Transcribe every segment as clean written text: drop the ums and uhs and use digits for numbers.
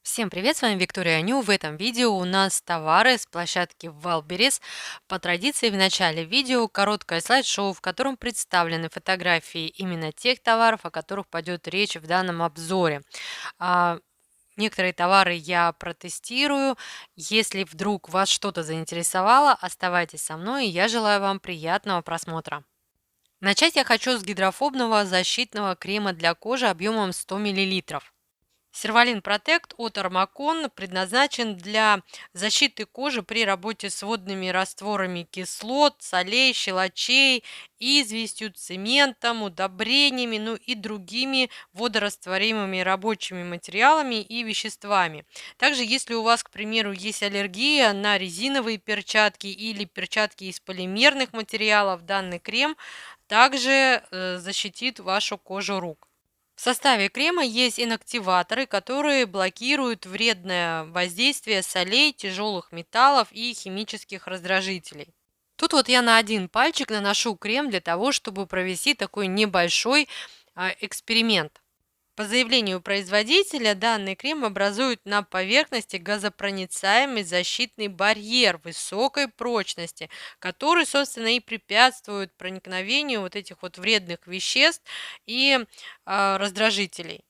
Всем привет, с вами Виктория Аню. В этом видео у нас товары с площадки Wildberries. По традиции в начале видео короткое слайд-шоу, в котором представлены фотографии именно тех товаров, о которых пойдет речь в данном обзоре. А, Некоторые товары я протестирую. Если вдруг вас что-то заинтересовало, оставайтесь со мной, и я желаю вам приятного просмотра. Начать я хочу с гидрофобного защитного крема для кожи объемом 100 мл. Сервалин Протект от Армакон предназначен для защиты кожи при работе с водными растворами кислот, солей, щелочей, известью, цементом, удобрениями, ну и другими водорастворимыми рабочими материалами и веществами. Также, если у вас, к примеру, есть аллергия на резиновые перчатки или перчатки из полимерных материалов, данный крем также защитит вашу кожу рук. В составе крема есть инактиваторы, которые блокируют вредное воздействие солей, тяжелых металлов и химических раздражителей. Тут вот я на один пальчик наношу крем для того, чтобы провести такой небольшой эксперимент. По заявлению производителя, данный крем образует на поверхности газопроницаемый защитный барьер высокой прочности, который, собственно, и препятствует проникновению вот этих вот вредных веществ и раздражителей.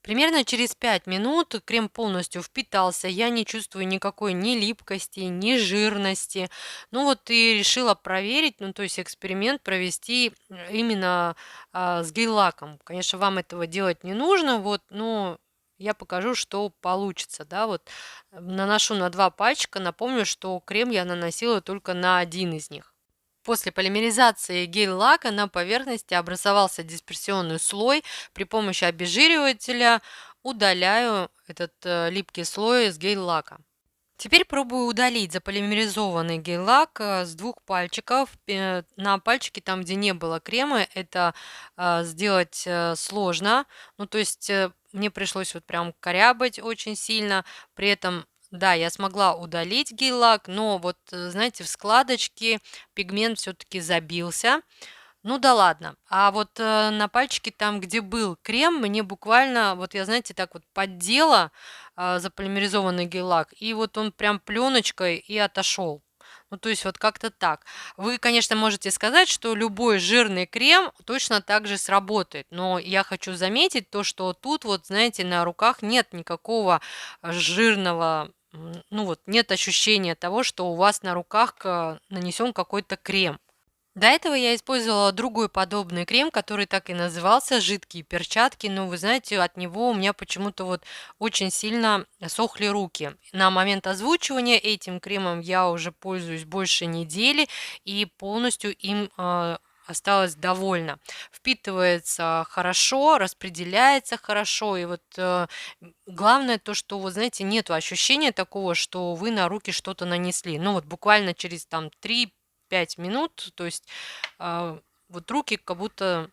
Примерно через 5 минут крем полностью впитался, я не чувствую никакой ни липкости, ни жирности. Ну вот и решила проверить, ну то есть эксперимент провести именно с гель-лаком. Конечно, вам этого делать не нужно, вот, но я покажу, что получится. Да, вот наношу на 2 пальчика. Напомню, что крем я наносила только на один из них. После полимеризации гель-лака на поверхности образовался дисперсионный слой. При помощи обезжиривателя удаляю этот липкий слой с гель-лака. Теперь пробую удалить заполимеризованный гель-лак с 2 пальчиков. На пальчике, там, где не было крема, это сделать сложно. Ну, то есть мне пришлось вот прям корябать очень сильно. При этом, да, я смогла удалить гель-лак, но вот, знаете, в складочке пигмент все-таки забился. Ну да ладно. А вот на пальчике, там, где был крем, мне буквально, вот я, знаете, так вот поддела заполимеризованный гель-лак, и вот он прям пленочкой и отошел. Ну, то есть вот как-то так. Вы, конечно, можете сказать, что любой жирный крем точно так же сработает, но я хочу заметить то, что тут вот, знаете, на руках нет никакого жирного, ну вот нет ощущения того, что у вас на руках нанесен какой-то крем. До этого я использовала другой подобный крем, который так и назывался «Жидкие перчатки». Но вы знаете, от него у меня почему-то вот очень сильно сохли руки. На момент озвучивания этим кремом я уже пользуюсь больше недели и полностью им осталась довольна. Впитывается хорошо, распределяется хорошо. И вот главное то, что, вот знаете, нету ощущения такого, что вы на руки что-то нанесли. Ну вот буквально через там 3-5 минут, то есть вот руки как будто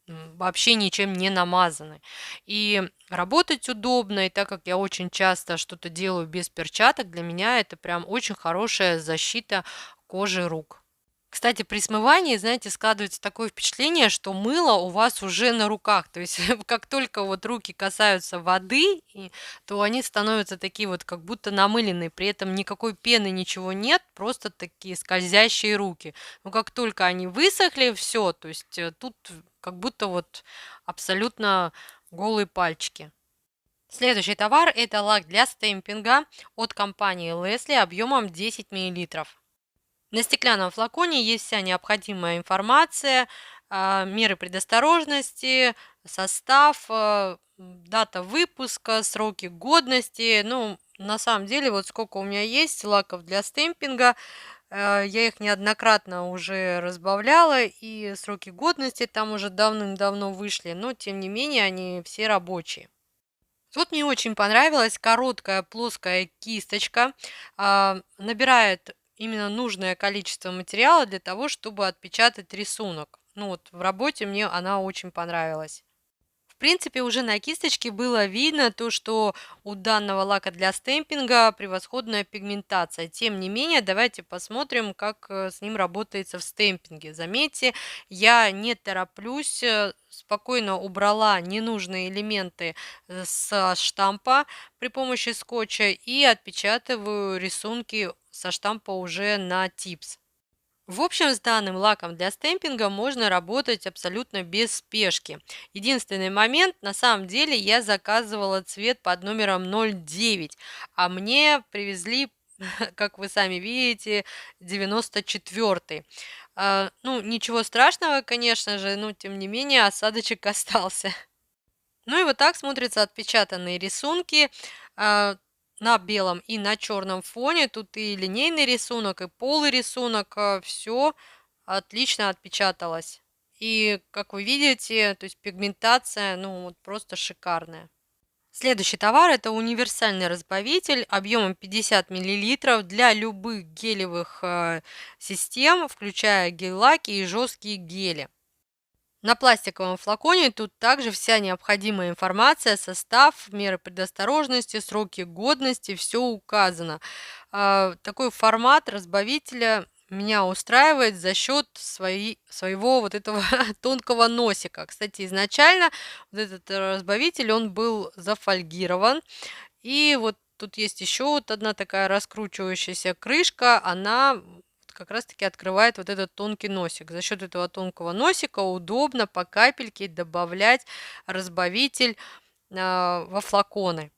вообще ничем не намазаны. И работать удобно, и так как я очень часто что-то делаю без перчаток, для меня это прям очень хорошая защита кожи рук. Кстати, при смывании, знаете, складывается такое впечатление, что мыло у вас уже на руках. То есть как только вот руки касаются воды, то они становятся такие вот как будто намыленные. При этом никакой пены, ничего нет, просто такие скользящие руки. Но как только они высохли, все, то есть тут как будто вот абсолютно голые пальчики. Следующий товар – это лак для стемпинга от компании Leslie объемом 10 мл. На стеклянном флаконе есть вся необходимая информация, меры предосторожности, состав, дата выпуска, сроки годности. Ну, на самом деле, вот сколько у меня есть лаков для стемпинга, я их неоднократно уже разбавляла, и сроки годности там уже давным-давно вышли, но тем не менее они все рабочие. Вот мне очень понравилась короткая плоская кисточка. Набирает именно нужное количество материала для того, чтобы отпечатать рисунок. Ну вот в работе мне она очень понравилась. В принципе, уже на кисточке было видно то, что у данного лака для стемпинга превосходная пигментация. Тем не менее, давайте посмотрим, как с ним работается в стемпинге. Заметьте, я не тороплюсь, спокойно убрала ненужные элементы со штампа при помощи скотча и отпечатываю рисунки со штампа уже на типс. В общем, с данным лаком для стемпинга можно работать абсолютно без спешки. Единственный момент, на самом деле, я заказывала цвет под номером 09, а мне привезли, как вы сами видите, 94. Ну, ничего страшного, конечно же, но тем не менее осадочек остался. Ну и вот так смотрятся отпечатанные рисунки а, на белом и на черном фоне. Тут и линейный рисунок, и полый рисунок. Все отлично отпечаталось. И, как вы видите, то есть пигментация, ну, вот просто шикарная. Следующий товар – это универсальный разбавитель объемом 50 мл для любых гелевых систем, включая гель-лаки и жесткие гели. На пластиковом флаконе тут также вся необходимая информация, состав, меры предосторожности, сроки годности, все указано. Такой формат разбавителя меня устраивает за счет своего вот этого тонкого носика. Кстати, изначально вот этот разбавитель, он был зафольгирован. И вот тут есть еще вот одна такая раскручивающаяся крышка, она как раз-таки открывает вот этот тонкий носик. За счет этого тонкого носика удобно по капельке добавлять разбавитель во флаконы.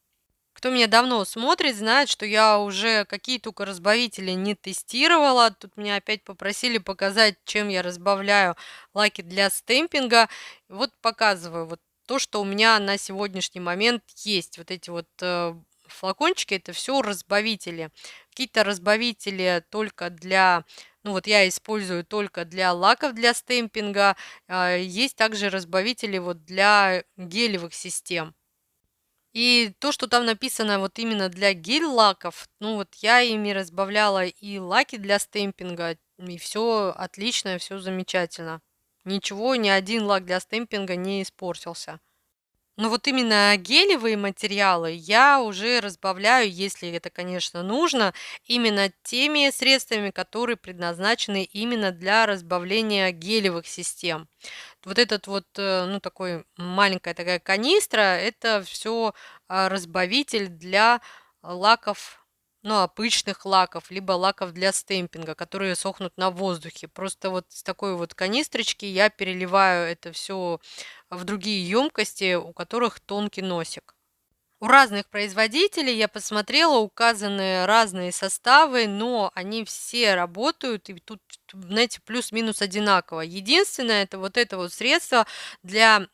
Кто меня давно смотрит, знает, что я уже какие только разбавители не тестировала. Тут меня опять попросили показать, чем я разбавляю лаки для стемпинга. Вот показываю вот то, что у меня на сегодняшний момент есть. Вот эти вот флакончики, это все разбавители. Какие-то разбавители только для, ну вот я использую только для лаков для стемпинга. Есть также разбавители вот для гелевых систем. И то, что там написано вот именно для гель-лаков, ну вот я ими разбавляла и лаки для стемпинга, и все отлично, все замечательно. Ничего, ни один лак для стемпинга не испортился. Но вот именно гелевые материалы я уже разбавляю, если это, конечно, нужно, именно теми средствами, которые предназначены именно для разбавления гелевых систем. Вот этот вот, ну, такой маленькая такая канистра, это все разбавитель для лаков, ну, обычных лаков, либо лаков для стемпинга, которые сохнут на воздухе. Просто вот с такой вот канистрочки я переливаю это все в другие емкости, у которых тонкий носик. У разных производителей я посмотрела, указаны разные составы, но они все работают, и тут, знаете, плюс-минус одинаково. Единственное, это вот средство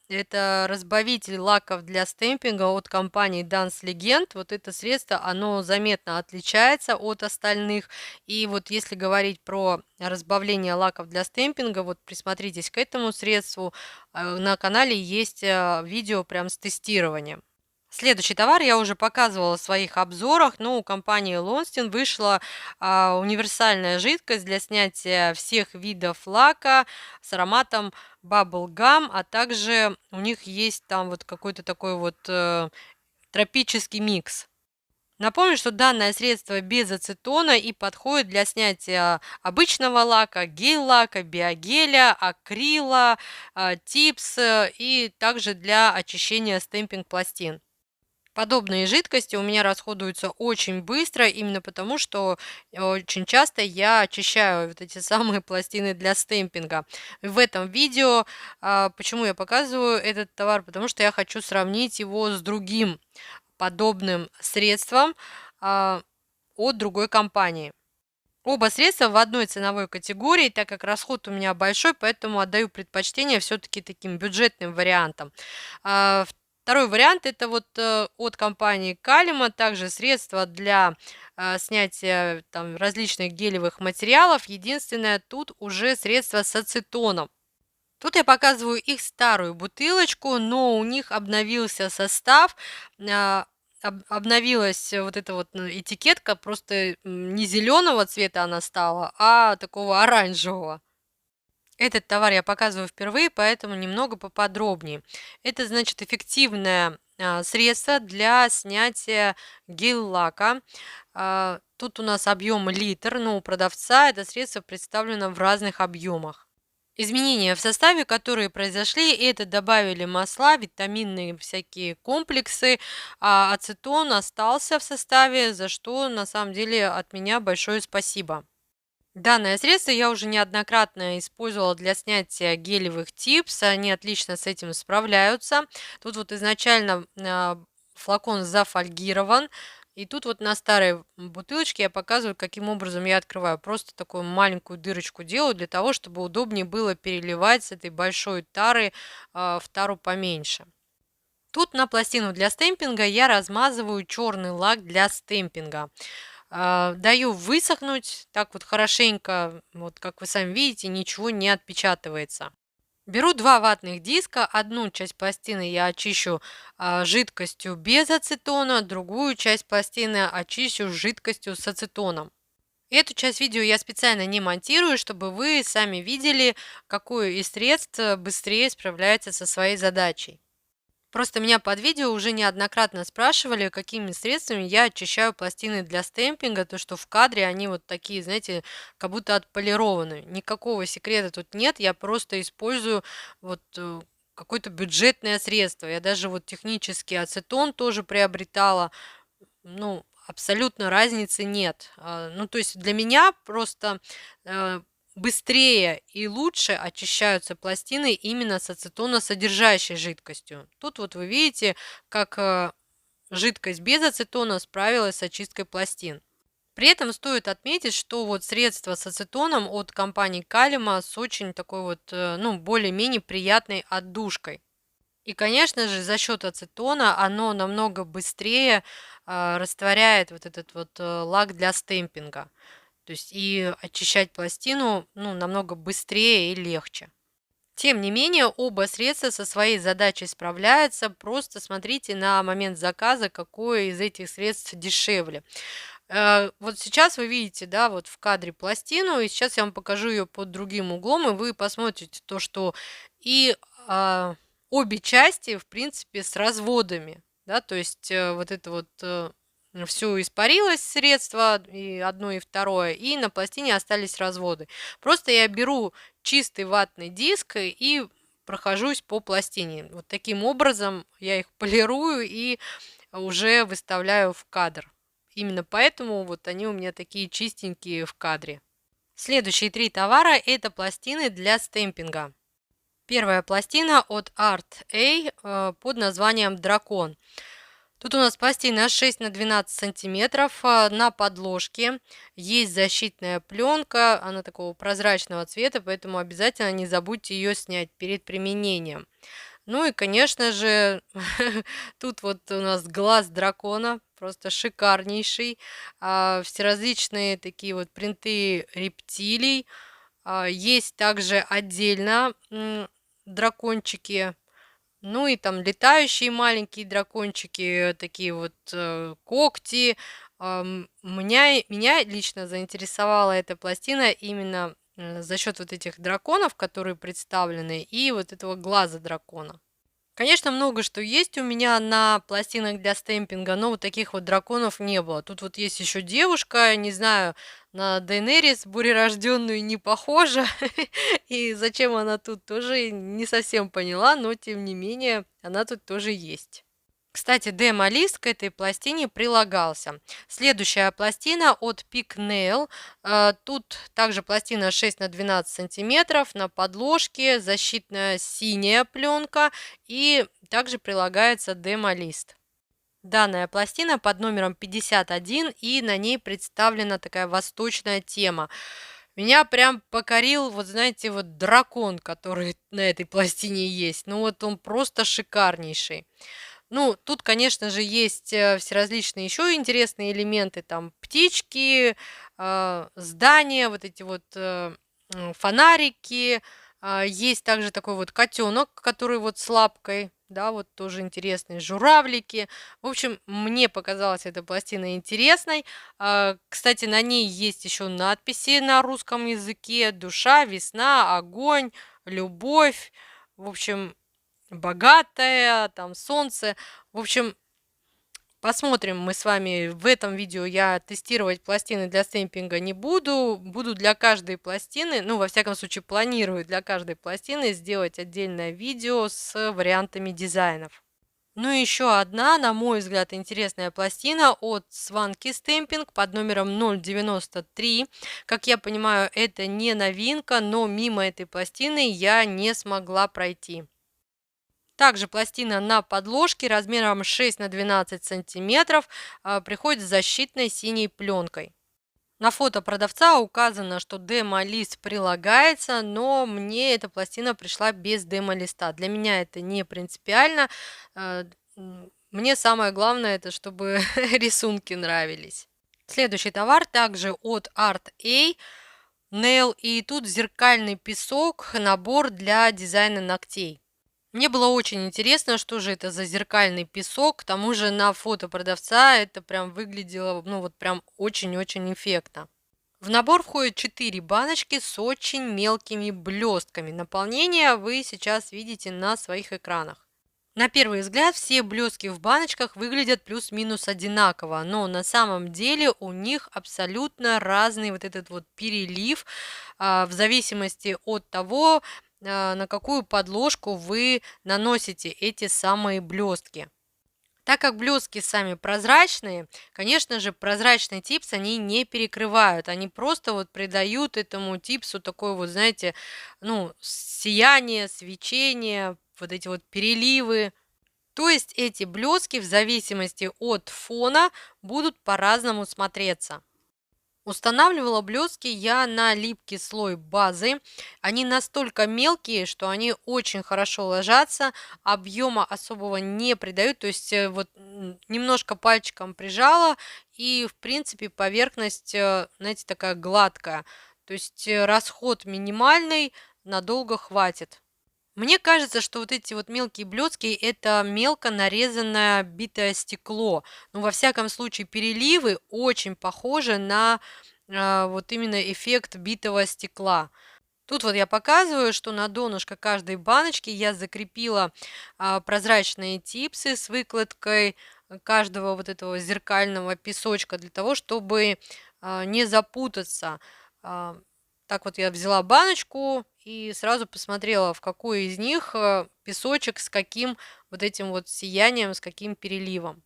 это разбавитель лаков для стемпинга от компании Dance Legend. Вот это средство, оно заметно отличается от остальных. И вот если говорить про разбавление лаков для стемпинга, вот присмотритесь к этому средству. На канале есть видео прям с тестированием. Следующий товар я уже показывала в своих обзорах, но у компании Lonstin вышла универсальная жидкость для снятия всех видов лака с ароматом Bubble Gum, а также у них есть там вот какой-то такой вот тропический микс. Напомню, что данное средство без ацетона и подходит для снятия обычного лака, гель-лака, биогеля, акрила, типс и также для очищения стемпинг-пластин. Подобные жидкости у меня расходуются очень быстро, именно потому, что очень часто я очищаю вот эти самые пластины для стемпинга. В этом видео, почему я показываю этот товар, потому что я хочу сравнить его с другим подобным средством от другой компании. Оба средства в одной ценовой категории, так как расход у меня большой, поэтому отдаю предпочтение все-таки таким бюджетным вариантам. Второй вариант это вот от компании Калима, также средства для снятия там, различных гелевых материалов. Единственное, тут уже средства с ацетоном. Тут я показываю их старую бутылочку, но у них обновился состав, обновилась вот эта вот этикетка, просто не зеленого цвета она стала, а такого оранжевого. Этот товар я показываю впервые, поэтому немного поподробнее. Это значит эффективное средство для снятия гель-лака. Тут у нас объем литр, но у продавца это средство представлено в разных объемах. Изменения в составе, которые произошли, это добавили масла, витаминные всякие комплексы, а ацетон остался в составе, за что на самом деле от меня большое спасибо. Данное средство я уже неоднократно использовала для снятия гелевых типс, они отлично с этим справляются. Тут вот изначально флакон зафольгирован, и тут вот на старой бутылочке я показываю, каким образом я открываю. Просто такую маленькую дырочку делаю для того, чтобы удобнее было переливать с этой большой тары в тару поменьше. Тут на пластину для стемпинга я размазываю черный лак для стемпинга. Даю высохнуть, так вот хорошенько, вот как вы сами видите, ничего не отпечатывается. Беру два ватных диска, одну часть пластины я очищу жидкостью без ацетона, другую часть пластины очищу жидкостью с ацетоном. Эту часть видео я специально не монтирую, чтобы вы сами видели, какое из средств быстрее справляется со своей задачей. Просто меня под видео уже неоднократно спрашивали, какими средствами я очищаю пластины для стемпинга, то что в кадре они вот такие, знаете, как будто отполированы. Никакого секрета тут нет, я просто использую вот какое-то бюджетное средство. Я даже вот технический ацетон тоже приобретала, ну, абсолютно разницы нет. Ну, то есть для меня просто быстрее и лучше очищаются пластины именно с ацетоносодержащей жидкостью. Тут вот вы видите, как жидкость без ацетона справилась с очисткой пластин. При этом стоит отметить, что вот средство с ацетоном от компании Калима с очень такой вот, ну, более-менее приятной отдушкой. И, конечно же, за счет ацетона оно намного быстрее растворяет вот этот вот лак для стемпинга. То есть и очищать пластину, ну, намного быстрее и легче. Тем не менее, оба средства со своей задачей справляются. Просто смотрите на момент заказа, какое из этих средств дешевле. Вот сейчас вы видите, да, вот в кадре пластину, и сейчас я вам покажу ее под другим углом, и вы посмотрите то, что и обе части, в принципе, с разводами, да, то есть вот это вот все испарилось средство, и одно, и второе, и на пластине остались разводы. Просто я беру чистый ватный диск и прохожусь по пластине. Вот таким образом я их полирую и уже выставляю в кадр. Именно поэтому вот они у меня такие чистенькие в кадре. Следующие три товара – это пластины для стемпинга. Первая пластина от Art A под названием «Дракон». Тут у нас пластина 6 на 12 сантиметров. На подложке есть защитная пленка, она такого прозрачного цвета, поэтому обязательно не забудьте ее снять перед применением. Ну и, конечно же, тут вот у нас глаз дракона, просто шикарнейший. Всеразличные такие вот принты рептилий. Есть также отдельно дракончики, ну и там летающие маленькие дракончики, такие вот когти. Меня лично заинтересовала эта пластина именно за счет вот этих драконов, которые представлены, и вот этого глаза дракона. Конечно, много что есть у меня на пластинах для стемпинга, но вот таких вот драконов не было. Тут вот есть еще девушка, не знаю, на Дейнерис бурерожденную не похожа. И зачем она тут, тоже не совсем поняла, но тем не менее она тут тоже есть. Кстати, демо-лист к этой пластине прилагался. Следующая пластина от Peak Nail. Тут также пластина 6 на 12 сантиметров, на подложке защитная синяя пленка и также прилагается демо-лист. Данная пластина под номером 51, и на ней представлена такая восточная тема. Меня прям покорил, вот знаете, вот дракон, который на этой пластине есть. Ну вот он просто шикарнейший. Ну, тут, конечно же, есть всеразличные еще интересные элементы, там птички, здания, вот эти вот фонарики. Есть также такой вот котенок, который вот с лапкой, да, вот тоже интересные журавлики. В общем, мне показалась эта пластина интересной. Кстати, на ней есть еще надписи на русском языке: душа, весна, огонь, любовь. В общем, богатая, там солнце. В общем, посмотрим мы с вами. В этом видео я тестировать пластины для стемпинга не буду. Буду для каждой пластины, ну, во всяком случае, планирую для каждой пластины сделать отдельное видео с вариантами дизайнов. Ну и еще одна, на мой взгляд, интересная пластина от Swanky Stamping под номером 093. Как я понимаю, это не новинка, но мимо этой пластины я не смогла пройти. Также пластина на подложке размером 6 на 12 сантиметров приходит с защитной синей пленкой. На фото продавца указано, что демо-лист прилагается, но мне эта пластина пришла без демо-листа. Для меня это не принципиально. Мне самое главное, это чтобы рисунки нравились. Следующий товар также от Art A Nail, и тут зеркальный песок, набор для дизайна ногтей. Мне было очень интересно, что же это за зеркальный песок. К тому же на фото продавца это прям выглядело, ну вот прям очень-очень эффектно. В набор входит 4 баночки с очень мелкими блестками. Наполнение вы сейчас видите на своих экранах. На первый взгляд все блестки в баночках выглядят плюс-минус одинаково, но на самом деле у них абсолютно разный вот этот вот перелив в зависимости от того, на какую подложку вы наносите эти самые блестки. Так как блестки сами прозрачные, конечно же, прозрачный типс они не перекрывают, они просто вот придают этому типсу такое вот, знаете, ну, сияние, свечение, вот эти вот переливы. То есть эти блестки в зависимости от фона будут по-разному смотреться. Устанавливала блестки я на липкий слой базы. Они настолько мелкие, что они очень хорошо ложатся, объема особого не придают. То есть вот немножко пальчиком прижала, и в принципе поверхность, знаете, такая гладкая. То есть расход минимальный, надолго хватит. Мне кажется, что вот эти вот мелкие блестки это мелко нарезанное битое стекло. Ну, во всяком случае, переливы очень похожи на вот именно эффект битого стекла. Тут вот я показываю, что на донышко каждой баночки я закрепила прозрачные типсы с выкладкой каждого вот этого зеркального песочка для того, чтобы не запутаться. Так вот я взяла баночку и сразу посмотрела, в какой из них песочек с каким вот этим вот сиянием, с каким переливом.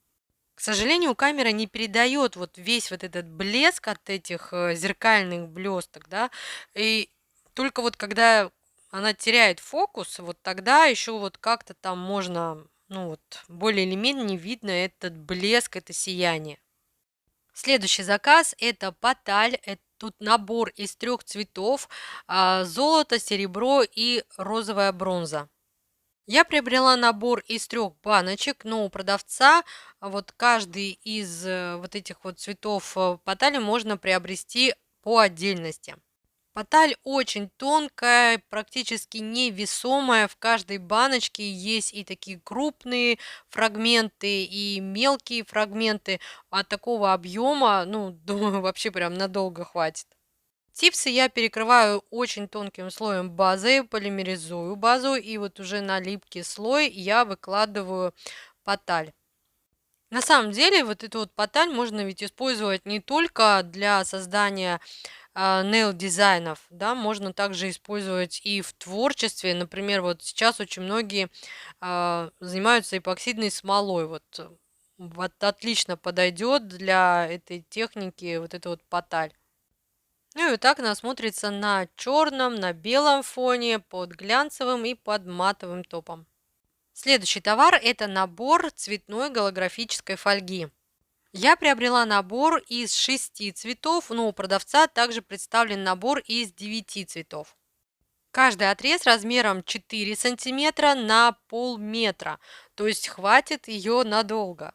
К сожалению, камера не передает вот весь вот этот блеск от этих зеркальных блесток, да, и только вот когда она теряет фокус, вот тогда еще вот как-то там можно, ну вот, более или менее видно этот блеск, это сияние. Следующий заказ это Паталь. Тут набор из 3 цветов: золото, серебро и розовая бронза. Я приобрела набор из 3 баночек, но у продавца вот каждый из вот этих вот цветов Патали можно приобрести по отдельности. Паталь очень тонкая, практически невесомая. В каждой баночке есть и такие крупные фрагменты, и мелкие фрагменты. От такого объема, ну, думаю, вообще прям надолго хватит. Типсы я перекрываю очень тонким слоем базы, полимеризую базу, и вот уже на липкий слой я выкладываю паталь. На самом деле, вот эту вот паталь можно ведь использовать не только для создания нейл-дизайнов, да, можно также использовать и в творчестве. Например, вот сейчас очень многие занимаются эпоксидной смолой. Вот отлично подойдет для этой техники вот эта вот паталь. Ну и вот так она смотрится на черном, на белом фоне, под глянцевым и под матовым топом. Следующий товар это набор цветной голографической фольги. Я приобрела набор из 6 цветов, но у продавца также представлен набор из 9 цветов. Каждый отрез размером 4 сантиметра на полметра, то есть хватит ее надолго.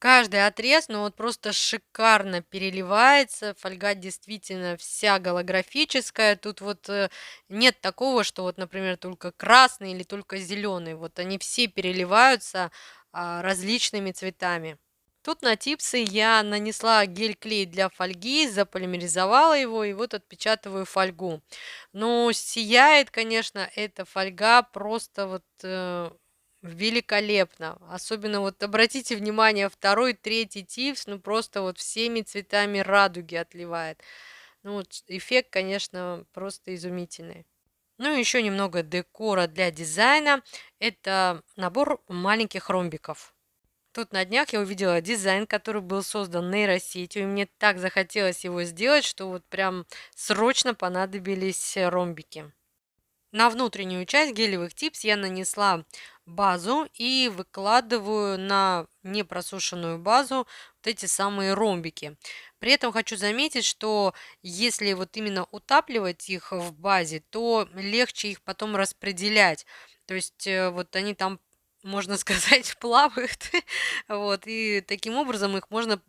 Каждый отрез, ну вот просто шикарно переливается. Фольга действительно вся голографическая. Тут вот нет такого, что вот, например, только красный или только зеленый. Вот они все переливаются различными цветами. Тут на типсы я нанесла гель-клей для фольги, заполимеризовала его и вот отпечатываю фольгу. Ну, сияет, конечно, эта фольга просто вот великолепно. Особенно вот обратите внимание, второй, третий типс, ну просто вот всеми цветами радуги отливает. Ну вот эффект, конечно, просто изумительный. Ну и еще немного декора для дизайна. Это набор маленьких ромбиков. Тут на днях я увидела дизайн, который был создан нейросетью, и мне так захотелось его сделать, что вот прям срочно понадобились ромбики. На внутреннюю часть гелевых типс я нанесла базу и выкладываю на непросушенную базу вот эти самые ромбики. При этом хочу заметить, что если вот именно утапливать их в базе, то легче их потом распределять. То есть вот они там, можно сказать, плавают. Вот, и таким образом их можно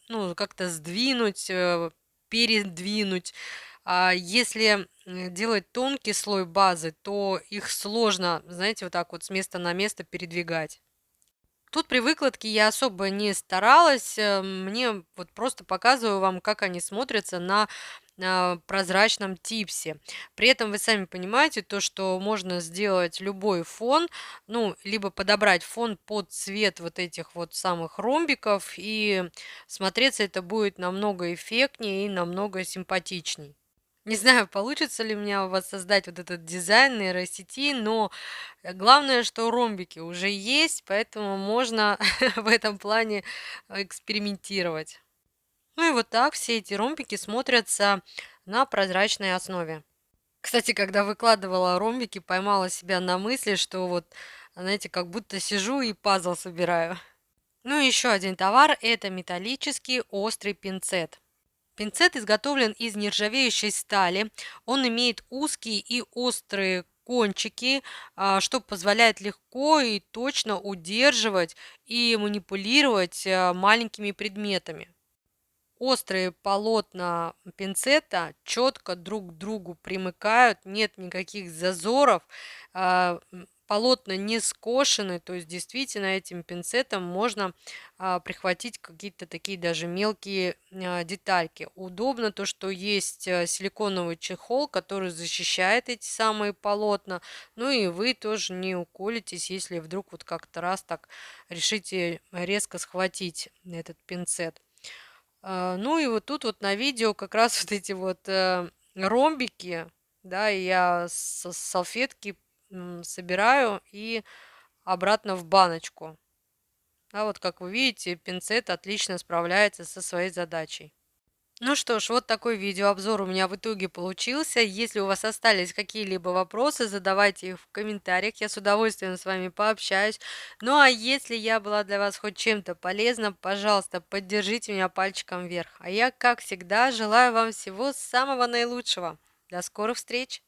ну, как-то сдвинуть, передвинуть. А если делать тонкий слой базы, то их сложно, знаете, вот так вот с места на место передвигать. Тут при выкладке я особо не старалась, мне вот просто показываю вам, как они смотрятся на прозрачном типсе. При этом вы сами понимаете то, что можно сделать любой фон, ну, либо подобрать фон под цвет вот этих вот самых ромбиков, и смотреться это будет намного эффектнее и намного симпатичней. Не знаю, получится ли у меня воссоздать вот этот дизайн нейросети, но главное, что ромбики уже есть, поэтому можно в этом плане экспериментировать. Ну и вот так все эти ромбики смотрятся на прозрачной основе. Кстати, когда выкладывала ромбики, поймала себя на мысли, что вот, знаете, как будто сижу и пазл собираю. Ну и еще один товар – это металлический острый пинцет. Пинцет изготовлен из нержавеющей стали. Он имеет узкие и острые кончики, что позволяет легко и точно удерживать и манипулировать маленькими предметами. Острые полотна пинцета четко друг к другу примыкают, нет никаких зазоров, полотна не скошены, то есть действительно этим пинцетом можно прихватить какие-то такие даже мелкие детальки. Удобно то, что есть силиконовый чехол, который защищает эти самые полотна, ну и вы тоже не уколитесь, если вдруг вот как-то раз так решите резко схватить этот пинцет. Ну и вот тут вот на видео как раз вот эти вот ромбики, да, и я с салфетки собираю и обратно в баночку. А вот как вы видите, пинцет отлично справляется со своей задачей. Ну что ж, вот такой видеообзор у меня в итоге получился. Если у вас остались какие-либо вопросы, задавайте их в комментариях. Я с удовольствием с вами пообщаюсь. Ну а если я была для вас хоть чем-то полезна, пожалуйста, поддержите меня пальчиком вверх. А я, как всегда, желаю вам всего самого наилучшего. До скорых встреч!